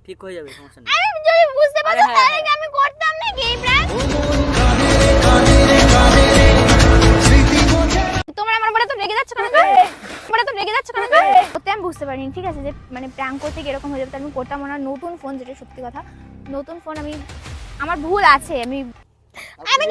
ঠিক হয়ে যাবে, সমস্যা নেই। আমি যদি বুঝতে পারতাম তাহলে কি আমি করতাম নাকি এই প্র্যাঙ্ক? তোমরা আমার বলে তো রেগে যাচ্ছ কেন? করতে আমি বুঝতে পারিনি, ঠিক আছে, যে মানে প্র্যাঙ্ক করতে কি এরকম হয়ে যাবে, আমি করতাম না। নতুন ফোন, যেটা সত্যি কথা, নতুন ফোন, আমার ভুল আছে। আমি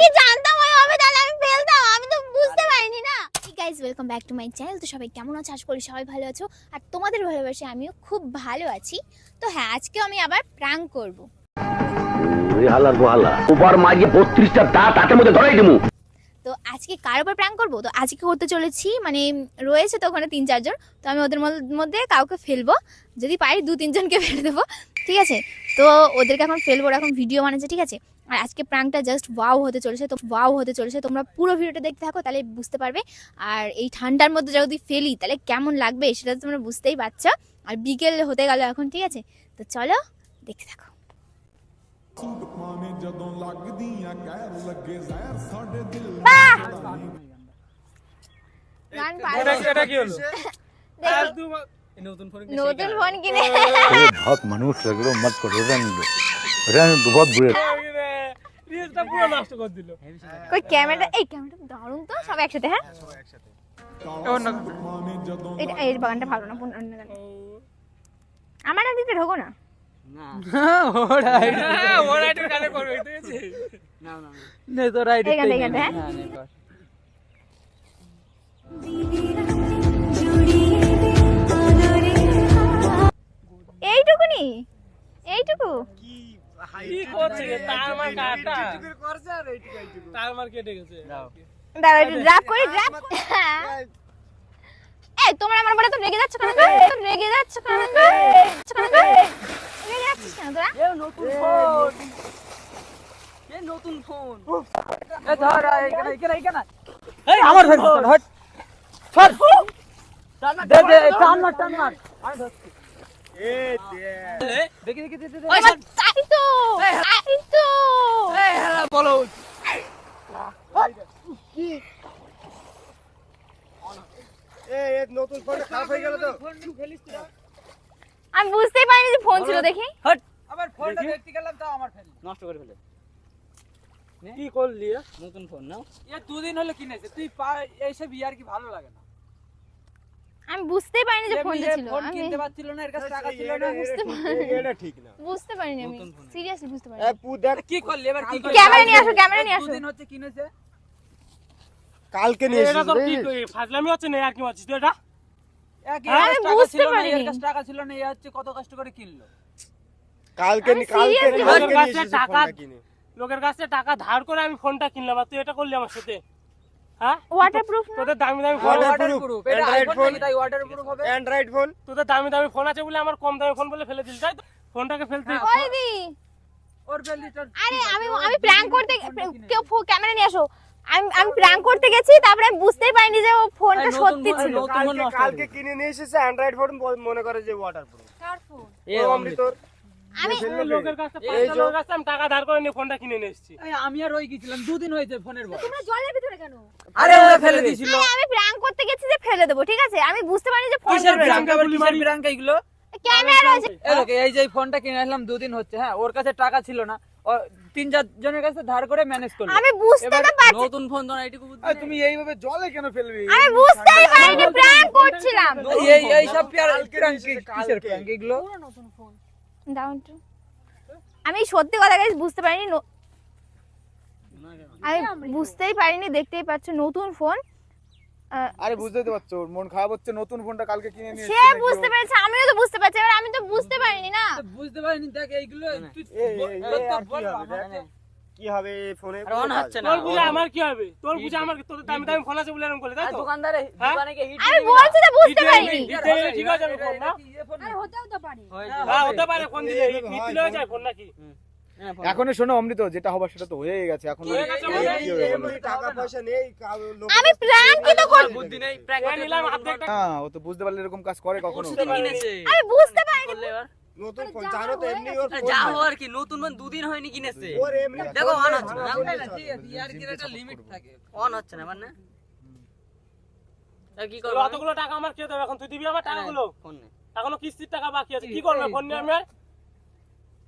কি জানতাম ওই হবে, তাহলে আমি ফেলতাম, আমি তো বুঝতে পারিনি না। Guys, welcome back to my channel. তো সবাই কেমন আছো? আশা করি সবাই ভালো আছো, আর তোমাদের ভালোবাসে আমিও খুব ভালো আছি। তো হ্যাঁ, আজকে আমি আবার প্র্যাঙ্ক করব। তো আজকে কার উপর প্র্যাঙ্ক করবো? তো আজকে করতে চলেছি, মানে রয়েছে তো ওখানে 3-4 জন, তো আমি ওদের মধ্যে কাউকে ফেলবো, যদি পারি 2-3 জনকে ফেলে দেবো, ঠিক আছে। তো ওদেরকে এখন ফেলবো, এখন ভিডিও বানাচ্ছে, ঠিক আছে। আর আজকে প্র্যাঙ্কটা জাস্ট ওয়াও হতে চলেছে, তোমরা পুরো ভিডিওটা দেখতে থাকো, তাহলে বুঝতে পারবে। আর এই ঠান্ডার মধ্যে যদি ফেলি তাহলে কেমন লাগবে সেটা তো তোমরা বুঝতেই পারছো। আর বিকেল হতে গেল এখন, ঠিক আছে, তো চলো দেখতে থাকো। নতুন ফোন কিনে बहुत मनुष्य लग रहे हो, मत करो, रहने दो, बहुत बुरे। কই ক্যামেরা, এই ক্যামেরাটা দারুণ তো, সব একসাথে। হ্যাঁ, এই বাগানটা ভালো না, অন্য গান। আমার আইডিতে ঢোকো না। এইটুকুনি, এইটুকু ড্রাপ করি, ড্রাপ। এই তোমরা আমার বলে তো রেগে যাচ্ছ কেন? রেগে যাচ্ছিস কেন তোরা? নতুন ফোন আমার ফোন হট ছাড় দে দে টান মার আমি ধরছি। দেখি ওই তাই তো এই হেলা বলো কি এই নতুন ফোন খারাপ হয়ে গেল তো। আমি বুঝতেই পারিনি যে ফোন ছিল, দেখি। হট, আবার ফোনটা দেখতে গেলাম তো আমার ফেল নষ্ট করে ফেলে। কি করলি? নতুন ফোন নাও। এ দুদিন হলো কিনেছে, তুই এইসব ইয়ার কি ভালো লাগে না? আমি বুঝতেই পারিনি যে ফোনটা ছিল। ফোন আমি কিনতে পারছিল না, এর কাছে টাকা ছিল না। এটা ঠিক না, বুঝতে পারিনি, আমি সিরিয়াসলি বুঝতে এ পারিনি। পু দেখ কি করলি এবার, কি করলি? ক্যামেরা নিয়ে আসো। দুদিন হচ্ছে কিনেছে, কালকে নিয়ে এটা তো কি ফাজলামি হচ্ছে না, আর কি হচ্ছে এটা? আমি বুঝতে পারিনি। এর কাছে টাকা ছিল না, এ হচ্ছে কত কষ্ট করে কিনলো। কালকে আমি কালকে seriously কালকে লোকের নিয়ে কাছে এসেছি টাকা ফোনটা কিনে। লোকের কাছে টাকা ধার করে আমি ফোনটা কিনলাম, আর তুই এটা করলি আমার সাথে? হ্যাঁ, ওয়াটারপ্রুফ না? তোদের দামি দামি ফোন, Waterproof, এটা Android আইফোন ফোন, নাকি তাই ওয়াটারপ্রুফ হবে? Android phone. তোদের দামি দামি ফোন আছে বলে আমার কম দামি ফোন বলে ফেলে দিল, তাই তো? ফোনটাকে ফেলতে ওই দি, ওর ফেললি তোর। আরে আমি প্র্যাঙ্ক করতে, কেউ ক্যামেরা নিয়ে আসো। আমি প্র্যাঙ্ক করতে গেছি, তারপরে আমি বুঝতেই পারিনি যে ও ফোনটা সত্যি ছিল। কালকে কিনে নিয়ে এসেছে অ্যান্ড্রয়েড ফোন, মনে করে যে ওয়াটারপ্রুফ। কার ফোন? অমৃতর আমি লোকের কাছে লোকের কাছে আমি টাকা ধার করে নিয়ে ফোনটা কিনে নিয়ে এসেছি। এই আমি আর ওই গেছিলাম, দুদিন হয়েছে ফোনের বয়স। তোমরা জলের ভিতরে কেন? আরে ওরা ফেলে দিয়েছিল। আমি প্র্যাঙ্ক করতে গেছি যে ফেলে দেবো, ঠিক আছে। আমি বুঝতে পারিনি যে ফোন কিসের প্রাঙ্ক, আবার কিসের প্রাঙ্ক এগুলো? ক্যামেরা আছে। এই দেখ, এই যে ফোনটা কিনে আসলাম, দুদিন হচ্ছে, হ্যাঁ, ওর কাছে টাকা ছিল না, ও 3-4 জনের কাছে ধার করে ম্যানেজ করলো। আমি বুঝতে তো পারছি, নতুন ফোন তো না, এইটুকু বুদ্ধি নেই। তুমি এইভাবে জলে কেন ফেলবি? আমি বুঝতেই পারিনি প্র্যাঙ্ক করছিলাম। এই সব প্রাঙ্ক, কিসের প্রাঙ্ক এগুলো? দাও একটু। আমি সত্যি কথা গাইস বুঝতে পারিনি, আমি বুঝতেই পারিনি, দেখতেই পাচ্ছ নতুন ফোন। আরে বুঝতে তো পারছো, ওর মন খারাপ হচ্ছে, নতুন ফোনটা কালকে কিনে নিয়ে সে বুঝতে পেরেছে, আমিও তো বুঝতে পারছি, এবার আমি তো বুঝতে পারিনি না। বুঝতে পারিনি, দেখ এইগুলো তুই কি হবে ফোনে? আর অন হচ্ছে না। তোর বুঝে আমার কি হবে? তোর বুঝে আমার কি? তোদের দামি দামি ফোন আছে বলে এরকম করলে, তাই তো? দোকানদারে দোকানে গিয়ে হিট আমি বলছি তো বুঝতে পারিনি। ঠিক আছে আমি ফোন না, আরে হতেও তো পারে। হ্যাঁ হতে পারে, ফোন দিলে হিট দিলে হয়ে যায় ফোন নাকি? এখনো শোনো অমৃত, যেটা হবার সেটা তো হয়ে গেছে, এখন হয়ে গেছে মানে? টাকা পয়সা নেই, আমি প্র্যাঙ্ক কি তো করব? বুদ্ধি নেই, প্র্যাঙ্ক প্র্যাঙ্ক নিলাম অর্ধেক টাকা। হ্যাঁ, ও তো বুঝতে পারলে এরকম কাজ করে কখনো। ওষুধ কিনেছে। আমি বুঝতে পারিনি। করলে এবার নতুন ফোন জানো তো, এমনি ওর আরে যা হওয়ার কি, নতুন ফোন দুদিন হয়নি কিনেছে। ওর এমনি দেখো অন হচ্ছে না, ঠিক আছে, ইয়ার কি একটা লিমিট থাকে। অন হচ্ছে না মানে। তা কি তোর করব? অতগুলো টাকা আমার কে দেবে এখন? তুই দিবি আমার টাকাগুলো? ফোন নে। এখনো কিস্তির টাকা বাকি আছে, কি করবে ফোন নিয়ে আমি?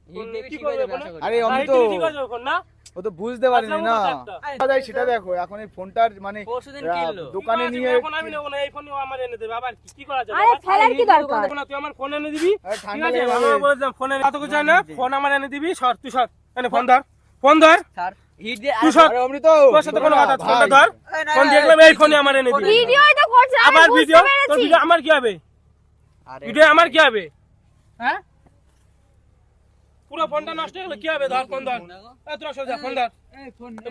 হিট দিবি কি ঠিক হয়ে করবে যাবে ফোনে? আশা করি। আরে আমি তো ঠিক আছে ফোন না ও তো বুঝতে পারিনি না একটা। সেটা দেখো এখন এই ফোনটার মানে পরশুদিন কিনলো। দোকানে ঠিক আছে, নিয়ে এখন আমি নেবো না, এই ফোনও আমার এনে দেবে। আবার কি করা যাবে? আরে আবার? ফেলার কি দরকার? না, তুই আমার ফোন এনে দিবি। আরে ঠিক ঠান্ডা আছে, লেগে আমি যাবে। বলে দিলাম ফোনে এত কিছু চাই না, ফোন আমার এনে দিবি। সর তুই সর, এনে ফোন ধর, ফোন ধর। স্যার হিট দিয়ে তুই সর, আরে অমৃত তোর সাথে কোনো কথা আছে? ফোনটা ভাই। ধর, ফোন দেখলাম এই ফোনে আমার এনে দিবি। ভিডিওই তো করছে আমি আবার বুঝতে ভিডিও, তোর পেরেছি। ভিডিও আমার কি হবে? আরে ভিডিও আমার কি হবে? হ্যাঁ, পুরো ফোনটা নষ্ট হয়ে গেল, কি হবে? ধর ফোন ধর, এই তোরা সোজা ফোন ধর।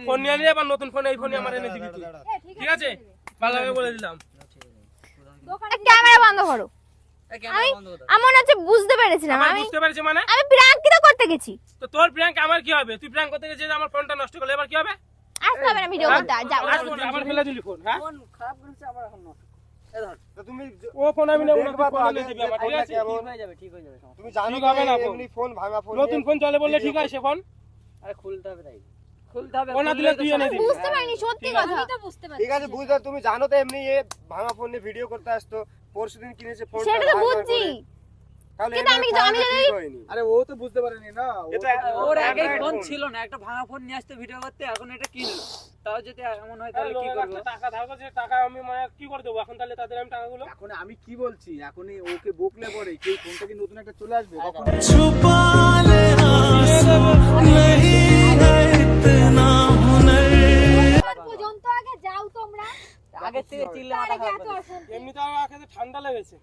ফোন নিয়ে নিয়ে আবার নতুন ফোন, এই ফোনে আমার এনে দিবি তুই। ঠিক আছে, ভালোভাবে বলে দিলাম। ক্যামেরা বন্ধ করো। এই ক্যামেরা বন্ধ করো। আমার হচ্ছে বুঝতে পেরেছিলাম আমার আমি বুঝতে পেরেছি মানে? আমি প্র্যাঙ্ক তো করতে গেছি। তো তোর প্র্যাঙ্ক আমার কি হবে? তুই প্র্যাঙ্ক করতে গেছিস, আমার ফোনটা নষ্ট করলে এবার কি হবে? আসতে হবে না ভিডিও করতে আর যাও। আবার ফেলে দিলি ফোন, হ্যাঁ? ফোন খারাপ করেছে আবার এখন নষ্ট। এই ধর ও ফোন আমি নেবো না, তুই ফোন এনে দিবি আমার, ঠিক আছে? ঠিক হয়ে যাবে ঠিক হয়ে যাবে সমস্যা তুমি জানো ঠিক তো হবে না ফোন। এমনি ফোন ভাঙা ফোন নতুন ফোন চলে বললে ঠিক আছে ফোন? নেই। আরে খুলতে হবে তাই খুলতে হবে। ও না দিলে তুই এনে দিবি। বুঝতে পারিনি সত্যি কথা। আমি তো বুঝতে ঠিক আছে বুঝতে তুমি জানো তো এমনি এ ভাঙা ফোন নিয়ে ভিডিও করতে আসতো পরশুদিন কিনেছে ফোনটা সেটা তো ভাঙা বুঝছি। করে। তাহলে কিন্তু এমনি আমি খাওয়াটা যদি- ঠিক হয়নি। আরে ও তো বুঝতে পারেনি না ও এটা ওর একই Android ফোন phone। ছিল না, একটা ভাঙা ফোন নিয়ে আসতে ভিডিও করতে, এখন এটা কিনলো। তাও যদি এমন হয় তাহলে কি লোকের করবো? কাছে টাকা ধার করছে, টাকা আমি মানে কি করে দেবো এখন? তাহলে তাদের আমি টাকাগুলো এখন আমি কি বলছি এখন ওকে বকলে পরে কি ফোনটা কি নতুন একটা চলে আসবে কখন পর্যন্ত আগে যাও তোমরা। আগের থেকে চিল্লে মাথা খারাপ করে দিচ্ছে। এমনিতে আমার আগে ঠান্ডা লেগেছে।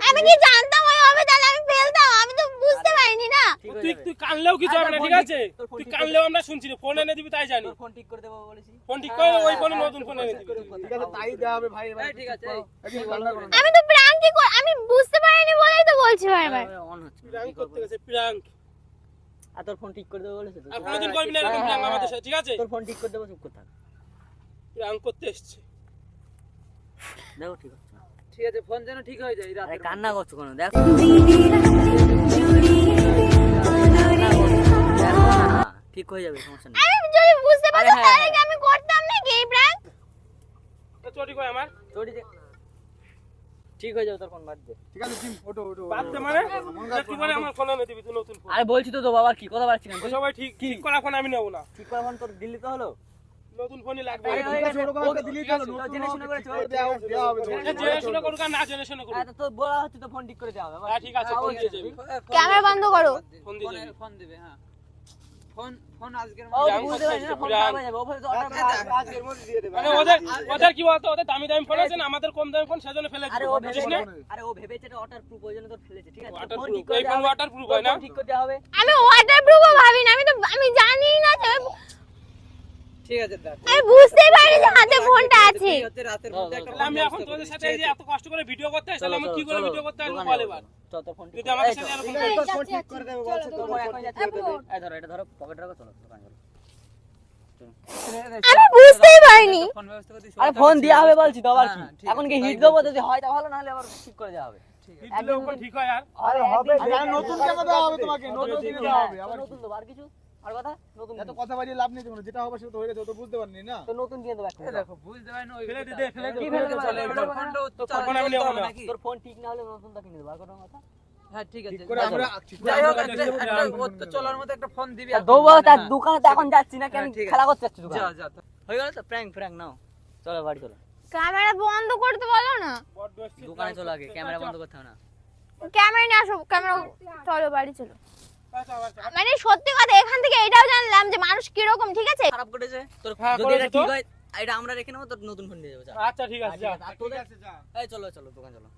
আমি কি জানতাম ওই হবে তাহলে আমি ফেলতাম। আমি তো বুঝতে পারিনি না। ঠিক হয়ে তুই যাবে। তুই কানলেও কিছু হবে না, ঠিক আছে? তোর ফোন তুই ঠিক কানলেও আমরা শুনছি না, ফোন এনে দিবি তাই জানি। তোর ফোন ঠিক করে দেবো বলেছি। ফোন ঠিক করে ওই ফোনে নতুন ফোন এনে দিবি। ঠিক আছে তাই দেওয়া হবে ভাই এবার এই ঠিক আছে, এই। একদম ঠান্ডা করো না। আমি তো প্র্যাঙ্কই আমি বুঝতে পারিনি বলেই তো বলছি বারবার। অন হচ্ছে না, প্র্যাঙ্ক কি করতে করবো? গেছে, প্র্যাঙ্ক। আর তোর ফোন ঠিক করে দেবো বলেছে তো। আর কোনোদিন করবি না এরকম প্র্যাঙ্ক আমাদের সাথে, ঠিক আছে? তোর ফোন ঠিক করে দেবো, চুপ করে থাক। প্র্যাঙ্ক করতে এসছে। দেখো ঠিক আছে। ঠিক আছে ফোন যেন ঠিক হয়ে যায় আরে কান্না করছো কেন? দেখো ঠিক হয়ে যাবে, সমস্যা নেই। আমি যদি বুঝতে পারতাম হ্যাঁ, তাহলে কি আমি করতাম নাকি এই প্র্যাঙ্ক? তো চটি কই আমার? চটি দে। ঠিক হয়ে যাবে, তোর ফোন বাদ দে। ঠিক আছে জিম ওটো ওটো বাদতে মানে? কি করে আমার ফোন এনে দিবি তুই নতুন ফোন? আরে বলছি তো তো বাবা কি কথা পারছি না। তো সবাই ঠিক ঠিক করা ফোন আমি নেবো না। ঠিক করে ফোন তোর দিল্লি তো হলো। নতুন ফোনই লাগবে। আরে ঠিক আছে ওরকম একটা দিলেই তো হলো, তো নতুন জেনে শুনে করে চল। দেওয়া হবে এটা জেনে শুনে করুক আর না জেনে শুনে করুক। তো বলা হচ্ছে তো ফোন ঠিক করে দেওয়া হবে। হ্যাঁ ঠিক আছে, ফোন দিয়ে যাবি। ক্যামেরা বন্ধ করো। ফোন দিয়ে যাবি। ফোন দিবে হ্যাঁ ফোন আজকের ও তো বুঝতে পারছি না, ফোন খারাপ হয়ে যাবে। ও বলে তো অর্ডার আজকের মধ্যে দিয়ে দেবে মানে ওদের কি বলতো, ওদের দামি দামি ফোন আছে না, আমাদের কম দামি ফোন সেজন্য ফেলে আরে দিবি, ও বুঝিস ভেবে না? আরে ও ভেবেছে এটা ওয়াটার প্রুফ, ওই জন্য তো ফেলেছে। ঠিক আছে, ওয়াটার ফোন প্রুফ, ঠিক করে এই দেওয়া ফোন হবে। ওয়াটার প্রুফ হয় না? ঠিক করে দেওয়া হবে। আমি ওয়াটারপ্রুফও ভাবি না। আমি জানি না যে ঠিক আছে দেখ আমি বুঝতেই পারিনি যে হাতে ফোনটা আছে। হচ্ছে রাতের মধ্যে একটা তাহলে আমি এখন তোদের সাথে এই যে এত কষ্ট করে ভিডিও করতে আসি, তাহলে আমি কি করে ভিডিও করতে আসবো বল এবার? চল তোর ফোন ঠিক যদি আমাদের সাথে এরকম ঠিক আছে তোর ফোন ঠিক করে দেবে বলছে তোর করে ফোন এখন ঠিক যাচ্ছে। করে দেবে এই ধরো, এটা ধরো, পকেটে রাখো, চলো দোকানে চলো। আমি বুঝতেই পারিনি। ফোন ব্যবস্থা করতে আরে ফোন দেওয়া হবে বলছি তো, আবার কি? হ্যাঁ, ঠিক এখন আছে, কি তাই হিট দেবো, যদি হয় তা ভালো, না হলে আবার ঠিক করে দেওয়া হবে। হিট দিলে ওখানে ঠিক হয় আর? আরে হবে আর নতুন কেন দেওয়া হবে তোমাকে নতুন কিনে দেওয়া হবে আবার নতুন দেবো, আর কিছু? আর কথা? নতুন এত কথা বাড়িয়ে লাভ নেই তোমার যেটা হবে সেটা তো হয়ে গেছে ও তো বুঝতে পারনি না তো নতুন দিয়ে দেবো একটা। দেখো বুঝতে পারি না ওই ফেলে দে, ফেলে দে, কি ফেলে ফেলে দে, দেবো? চলে ফেলে যাও। দেবো। ফোনটা তো তখন আমি নেবো না। তোর ফোন ঠিক না হলে নতুনটা কিনে দেবো, আর কোনো কথা? হ্যাঁ ঠিক আছে ঠিক করে আমরা ঠিক করে যাই হোক আমরা একটা দেবো, একটা দেবো, ওর তো চলার মতো একটা ফোন দিবি আর দেবো, তার দোকানে তো এখন যাচ্ছি না, কেন হ্যাঁ, ঠিক আছে। খেলা করতে যাচ্ছি যা দোকানে? যা হয়ে গেল তো, প্র্যাঙ্ক প্র্যাঙ্ক নাও, চলো বাড়ি চলো। ক্যামেরা বন্ধ করতে বলো না। বড্ড এসছি, দোকানে চলো আগে, ক্যামেরা বন্ধ করতে হবে না। ক্যামেরা নিয়ে আসো, ক্যামেরা চলো বাড়ি চলো। আচ্ছা, আচ্ছা। মানে সত্যি কথা এখান থেকে এটাও জানলাম যে মানুষ কিরকম, ঠিক আছে? খারাপ করেছে তোর, হ্যাঁ, যদি করেছে এটা তো। ঠিক হয় এটা আমরা রেখে নেবো, তোর নতুন ফোন দিয়ে দেবো। চল। আচ্ছা ঠিক আছে, যা। আর তোদের এই চলো চলো দোকান চলো।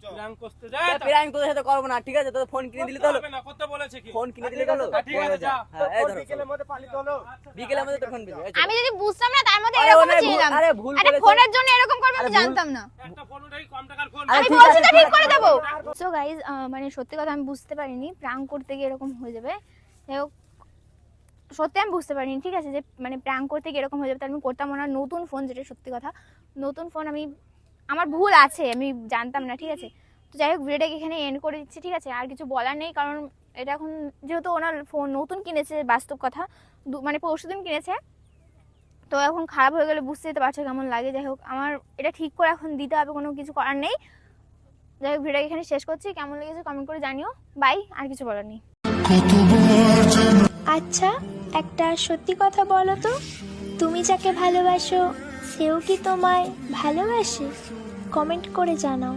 প্র্যাঙ্ক করতে যা। প্র্যাঙ্ক তোদের সাথে করবো না, ঠিক আছে? তোদের ফোন কিনে দিলে তো হলো। হবে না, করতে বলেছে কি? ফোন কিনে দিলে তো হলো। ঠিক আছে, যা। হ্যাঁ, এই ধরো, বিকেলের মধ্যে পানি তো হলো বিকেলের মধ্যে তোর ফোন পেয়ে যাবে। আমি যদি বুঝতাম না তার মধ্যে আরে এরকম ওনে ভুল- ছিলাম। আরে ভুল আরে করেছে। ফোনের জন্য এরকম করবে আমি আরে ভুল- জানতাম না। একটা ফোন ওটাই কম টাকার ফোন। আরে আমি ঠিক বলছি আছে, তো ঠিক ঠিক করে আছে। দেবো। সো গাইস মানে সত্যি কথা আমি বুঝতে পারিনি প্র্যাঙ্ক করতে গিয়ে এরকম হয়ে যাবে। যাই হোক সত্যি আমি বুঝতে পারিনি, ঠিক আছে, যে মানে প্র্যাঙ্ক করতে গিয়ে এরকম হয়ে যাবে। তার আমি করতাম না। নতুন ফোন, যেটা সত্যি কথা নতুন ফোন, আমি আমার ভুল আছে, আমি জানতাম না, ঠিক আছে? তো যাই হোক ভিডিওটাকে এখানে এন্ড করে দিচ্ছি, ঠিক আছে? আর কিছু বলার নেই, কারণ এটা এখন যেহেতু ওনার ফোন নতুন কিনেছে, বাস্তব কথা মানে পরশুদিন কিনেছে, তো এখন খারাপ হয়ে গেলে বুঝতে যেতে পারছো কেমন লাগে। যাই হোক আমার এটা ঠিক করে এখন দিতে হবে, কোনো কিছু করার নেই। যাই হোক, ভিডিও এখানে শেষ করছি। কেমন লেগেছে কমেন্ট করে জানিও। বাই, আর কিছু বলার নেই। আচ্ছা, একটা সত্যি কথা বলো তো, তুমি যাকে ভালোবাসো সেও কি তোমায় ভালোবাসে? কমেন্ট করে জানাও।